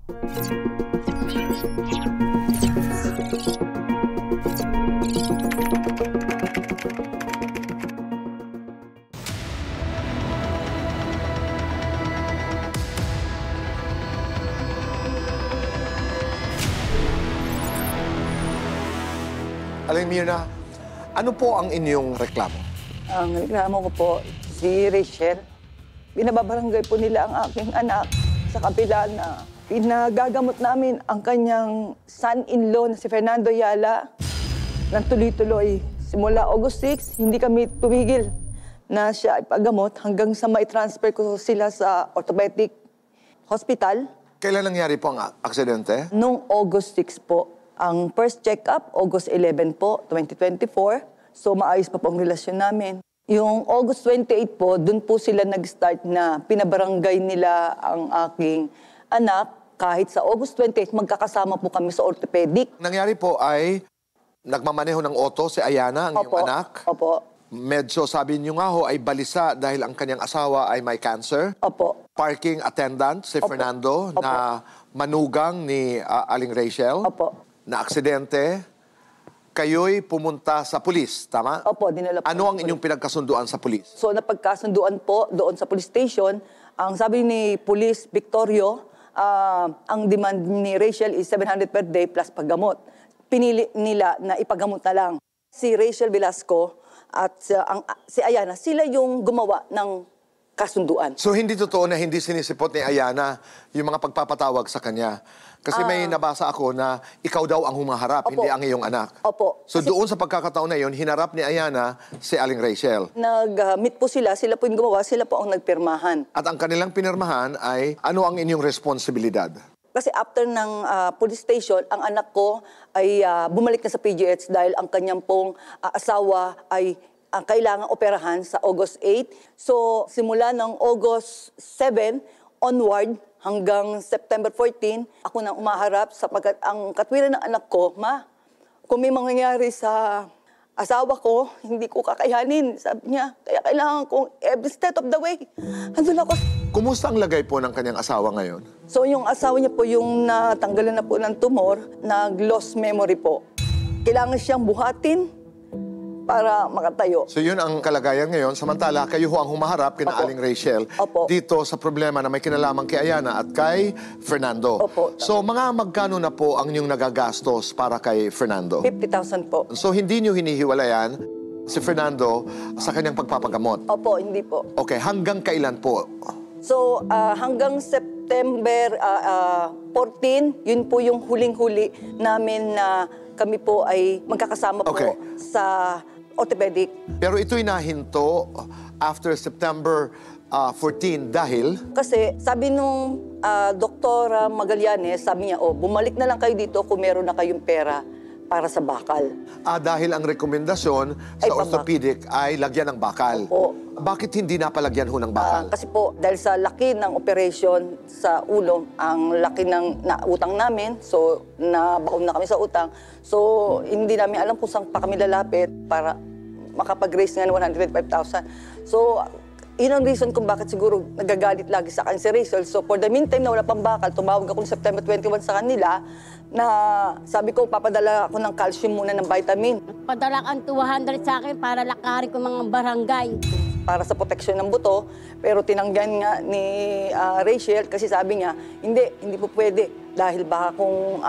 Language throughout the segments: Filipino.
Aling Mirna, ano po ang inyong reklamo? Ang reklamo ko po, si Rachel, binababarangay po nila ang aking anak sa kabila na pinagagamot namin ang kanyang son-in-law na si Fernando Ayala ng tuloy-tuloy. Simula August 6, hindi kami tumigil na siya ipagamot hanggang sa mai-transfer ko sila sa orthopedic hospital. Kailan nangyari po ang aksidente? Noong August 6 po. Ang first check-up, August 11 po, 2024. So maayos pa po ang relasyon namin. Yung August 28 po, dun po sila nag-start na pinabarangay nila ang aking anak. Kahit sa August 28, magkakasama po kami sa orthopedic. Nangyari po ay nagmamaneho ng auto si Ayana, ang iyong anak. Opo. Medyo sabi niyo nga ho ay balisa dahil ang kanyang asawa ay may cancer. Opo. Parking attendant si Fernando na manugang ni Aling Rachel. Opo. Na aksidente, kayo'y pumunta sa pulis, tama? Opo, dinala po. Ano ang inyong pinagkasunduan sa pulis? So napagkasunduan po doon sa police station, ang sabi ni Police Victorio, ang demand ni Rachel is 700 per day plus paggamot. Pinili nila na ipagamot na lang. Si Rachel Velasco at si Ayana, sila yung gumawa ng kasunduan. So hindi totoo na hindi sinisipot ni Ayana yung mga pagpapatawag sa kanya? Kasi may nabasa ako na ikaw daw ang humaharap, hindi ang iyong anak. Opo. So doon sa pagkakataon na yun, hinarap ni Ayana si Aling Rachel. Nag-meet po sila po yung gumawa, sila po ang nagpirmahan. At ang kanilang pinirmahan ay ano ang inyong responsibilidad? Kasi after ng police station, ang anak ko ay bumalik na sa PGH dahil ang kanyang pong asawa ay kailangang operahan sa August 8. So simula ng August 7 onward, hanggang September 14, ako nang umaharap sapagkat ang katwiran ng anak ko, Ma, kung may mangyayari sa asawa ko, hindi ko kakayanin, sabi niya. Kaya kailangan kong every step of the way. Andun ako. Kumusta ang lagay po ng kanyang asawa ngayon? So yung asawa niya po, yung natanggalan na po ng tumor, nag-lost memory po. Kailangan siyang buhatin para makatayo. So yun ang kalagayan ngayon. Samantala, kayo ho ang humaharap kina Aling Rachel dito sa problema na may kinalaman kay Ayana at kay Fernando. Opo. So mga magkano na po ang inyong nagagastos para kay Fernando? 50,000 po. So hindi niyo hinihiwalayan si Fernando sa kanyang pagpapagamot? Opo, hindi po. Okay, hanggang kailan po? So hanggang September 14, yun po yung huling-huli namin na kami po ay magkakasama po sa orthopedic. Pero ito'y nahinto after September 14 dahil? Kasi sabi nung Dr. Magallanes, sabi niya, bumalik na lang kayo dito kung meron na kayong pera para sa bakal. Dahil ang rekomendasyon sa orthopedic ay lagyan ng bakal. Opo. Bakit hindi napalagyan ho ng bakal? Kasi po, dahil sa laki ng operation sa ulo, ang laki ng utang namin, so nabaon na kami sa utang. So hindi namin alam kung saan pa kami lalapit para makapag-raise nga ng 125,000. So yun ang reason kung bakit siguro nagagalit lagi sa akin si Rachel. So for the meantime na wala pang bakal, tumawag ako ng September 21 sa kanila na sabi ko, papadala ako ng calcium muna ng vitamin. Padala kang 200 sa akin para lakarin ko mga barangay. Para sa proteksyon ng buto, pero tinanggan nga ni Rachel kasi sabi niya, hindi po pwede dahil baka kung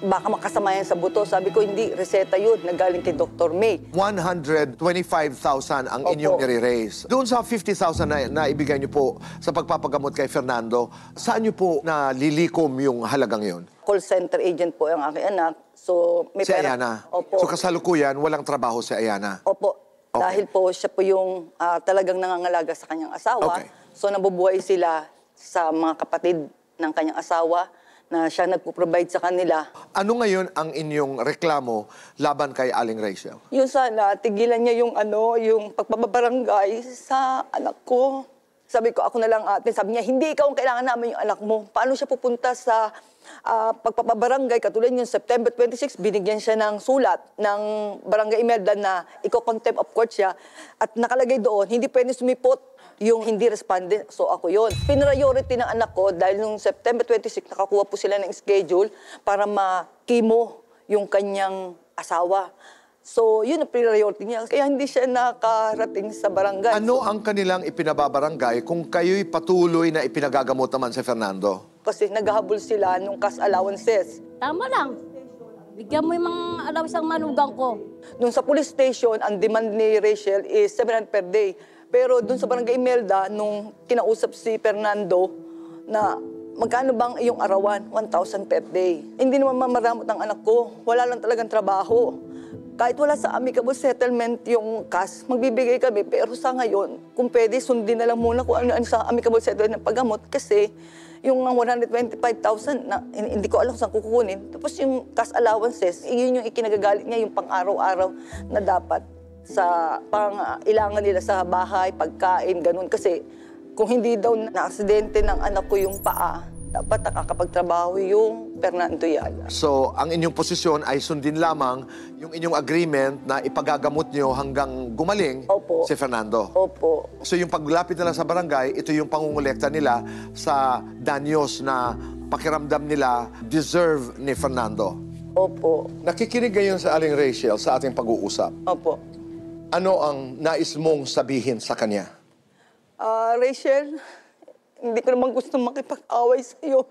baka makasama yan sa buto. Sabi ko, hindi, reseta yun, nagaling kay Dr. May. 125,000 ang inyong nire-raise. Doon sa 50,000 na ibigay niyo po sa pagpapagamot kay Fernando, saan niyo po nalilikom yung halagang yon? Call center agent po ang aking anak. So, may si Ayana? Opo. So kasalukuyan, walang trabaho si Ayana? Opo. Dahil po siya po yung talagang nangangalaga sa kanyang asawa. So nabubuhay sila sa mga kapatid ng kanyang asawa na siya nagpo-provide sa kanila. Ano ngayon ang inyong reklamo laban kay Aling Rachel? Yun sana, tigilan niya yung pagpapabarangay sa anak ko. Sabi ko, ako na lang ate. Sabi niya, hindi ikaw ang kailangan namin yung anak mo. Paano siya pupunta sa pagpapabarangay? Katulad yung September 26, binigyan siya ng sulat ng Barangay Imelda na iko-contempt of court siya. At nakalagay doon, hindi pwede sumipot yung hindi respondent, so ako yon. Priority ng anak ko dahil nung September 26, nakakuha po sila ng schedule para ma-chemo yung kanyang asawa. So, yun ang priority niya. Kaya hindi siya nakarating sa barangay. Ano ang kanilang ipinababarangay kung kayo'y patuloy na ipinagagamot naman si Fernando? Kasi naghahabol sila nung cash allowances. Tama lang. Bigyan mo yung mga allowance ang manugang ko. Nung sa police station, ang demand ni Rachel is 700 per day. Pero dun sa barangay Imelda, nung kinausap si Fernando na magkano bang iyong arawan? 1,000 per day. Hindi naman mamaramot ang anak ko. Wala lang talagang trabaho. Kahit wala sa amicable settlement yung cash, magbibigay kami. Pero sa ngayon, kung pwede, sundin na lang muna kung ano sa amicable settlement ng paggamot. Kasi yung 125,000, na hindi ko alam kung saan kukunin. Tapos yung cash allowances, yun yung ikinagagalit niya, yung pang-araw-araw na dapat sa pang-ilangan nila sa bahay, pagkain, ganun. Kasi kung hindi daw na-aksidente ng anak ko yung paa, dapat nakakapagtrabaho yung Fernando Yala. So, ang inyong posisyon ay sundin lamang yung inyong agreement na ipagagamot nyo hanggang gumaling Opo. si Fernando. Opo. So, yung paglapit nila sa barangay, ito yung pangungulekta nila sa danyos na pakiramdam nila deserve ni Fernando. Opo. Nakikinig ngayon sa Aling Rachel sa ating pag-uusap. Opo. Ano ang nais mong sabihin sa kanya? Rachel, hindi ko naman gusto makipag-away sa iyo.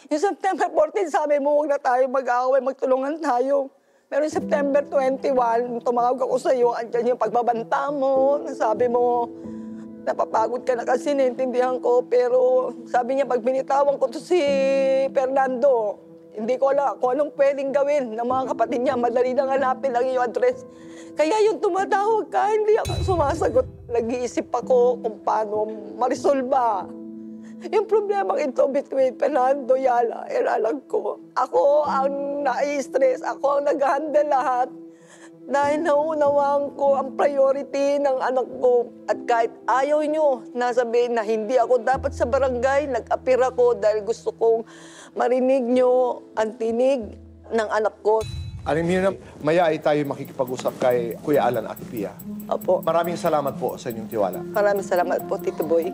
Yung September 14, sabi mo, huwag na tayo mag-away, magtulungan tayo. Pero yung September 21, tumawag ako sa iyo, andyan yung pagbabanta mo, sabi mo, napapagod ka na kasi, naintindihan ko. Pero sabi niya, pag binitawan ko to si Fernando, hindi ko alam kung anong pwedeng gawin ng mga kapatid niya. Madali nang hanapin ang iyong address. Kaya yung tumatawag ka, hindi ako sumasagot. Nag-iisip ako kung paano marisolba. Yung problema ito between Fernando Yala and anak ko. Ako ang nai-stress, ako ang nag-handle lahat. Dahil naunawang ko ang priority ng anak ko. At kahit ayaw nyo, nasabihin na hindi ako dapat sa barangay, nag-appear ako dahil gusto kong marinig nyo ang tinig ng anak ko. Aling Mirna, maya ay tayo makikipag-usap kay Kuya Alan at Pia. Opo. Maraming salamat po sa inyong tiwala. Maraming salamat po, Tito Boy.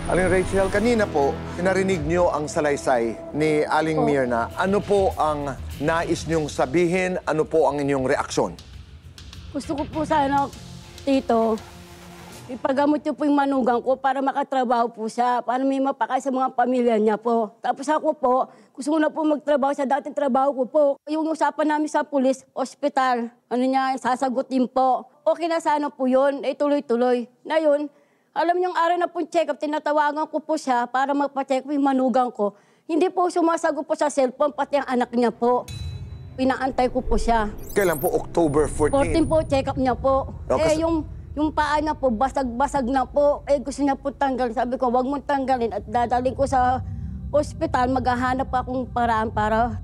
Aling Rachel, kanina po, narinig niyo ang salaysay ni Aling Mirna. Ano po ang nais niyong sabihin? Ano po ang inyong reaksyon? Gusto ko po sana, Tito, ipagamot niyo po yung manugang ko para makatrabaho po siya, para may mapakain sa mga pamilya niya po. Tapos ako po, gusto ko na po magtrabaho sa dating trabaho ko po. Yung usapan namin sa pulis, ospital, ano niya, sasagutin po. Okay na sana po yun, tuloy-tuloy. Na yun, alam niyo yung araw na pong check-up, tinatawagan ko po siya para magpa-check po yung manugang ko. Hindi po sumasagot po sa cellphone, pati ang anak niya po. Pinaantay ko po siya. Kailan po? October 14? 14 po, check-up niya po. Okay. Yung paa niya po, basag-basag na po. Gusto niya po tanggalin. Sabi ko, wag mo tanggalin at dadalhin ko sa ospital. Maghahanap akong paraan para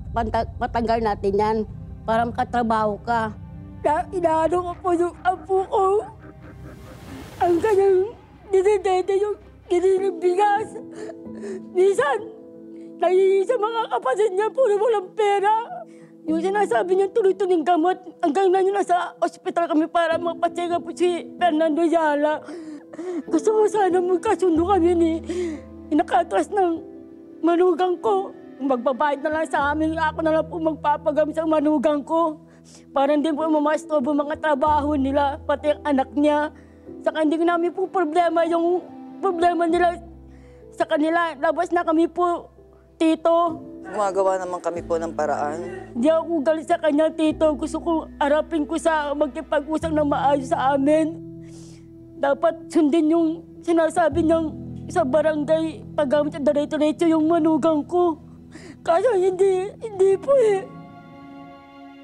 patanggal natin yan. Para makatrabaho ka. Inaano ko po yung apo ko. Ang kanyang dinidede yung giniling bigas. Minsan, nahihingi sa mga kapatid niya, puro walang pera. Yung sinasabi niya tuloy-tuloy gamot, hanggang na niya nasa ospital kami para magpa-check up si Fernando Yala. Gusto ko sana magkasundo kami ni inakatras ng manugang ko. Magbabayad na lang sa amin, ako na lang po magpapagamit sa manugang ko. Para hindi po mamastobo mga trabaho nila, pati ang anak niya. Saka hindi namin po problema yung problema nila sa kanila. Labas na kami po, Tito. Gumagawa naman kami po ng paraan. Hindi ako galit sa kanya, Tito. Gusto ko harapin ko sa magkipag-usap ng maayos sa amin. Dapat sundin yung sinasabi niyang sa barangay, paggamit ang diretso-diretso yung manugang ko. Kaso hindi po eh.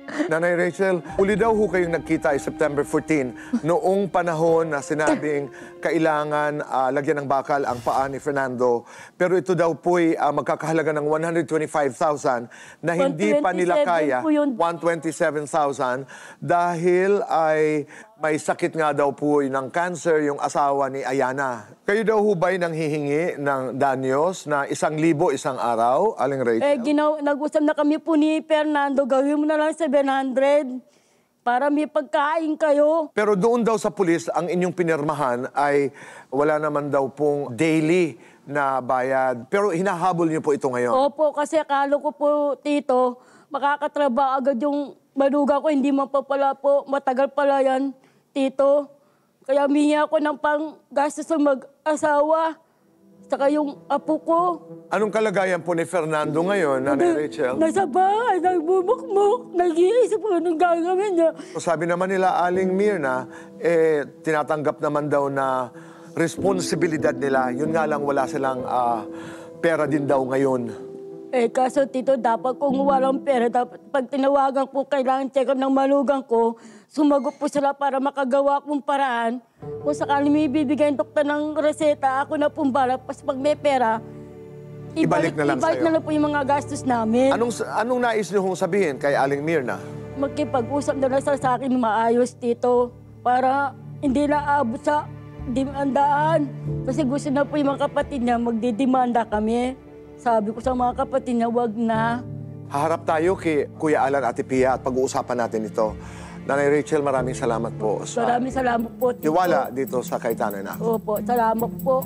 Nanay Rachel, uli daw ho kayong nagkita ay September 14 noong panahon na sinabing kailangan lagyan ng bakal ang paa ni Fernando. Pero ito daw po'y magkakahalaga ng 125,000 na hindi pa nila kaya, 127,000, dahil ay May sakit nga daw po ng cancer yung asawa ni Ayana. Kayo daw ho ba'y nanghihingi ng danyos na 1,000 isang araw, Aling Rachel? Nag-usap na kami po ni Fernando, gawin mo na lang 700 para may pagkain kayo. Pero doon daw sa pulis, ang inyong pinirmahan ay wala naman daw pong daily na bayad. Pero hinahabol niyo po ito ngayon. Opo, kasi akala ko po, Tito, makakatrabaho agad yung maluga ko, hindi man pa pala po, matagal pala yan, Tito. Kaya humingi ako ng panggastos sa mag-asawa, saka yung apo ko. Anong kalagayan po ni Fernando ngayon, Nanay Rachel? Nasa bahay, nagbubukmuk, nag-iisip ko anong gagawin niya. Sabi naman nila, Aling Mirna, tinatanggap naman daw na responsibilidad nila. Yun nga lang, wala silang pera din daw ngayon. Kaso Tito, dapat kung walang pera, dapat pag tinawagan ko, kailangan check up ng malugang ko, sumagot po sila para makagawa kong paraan. Kung sakaling may bibigay ng doktor ng reseta, ako na pong balak. Pas pag may pera, Ibalik na lang sa'yo. na lang po yung mga gastos namin. Anong nais niyo hong sabihin kay Aling Mirna? Magkipag-usap na lang sa akin maayos, Tito, para hindi na aabot sa dimandaan. Kasi gusto na po yung mga kapatid niya, magdidemanda kami. Sabi ko sa mga kapatid niya, wag na. Haharap tayo kay Kuya Alan at Pia at pag-uusapan natin ito. Nanay Rachel, maraming salamat po sa Maraming salamat po, Tito. tiwala dito sa Kaitanan Ako. Opo, salamat po.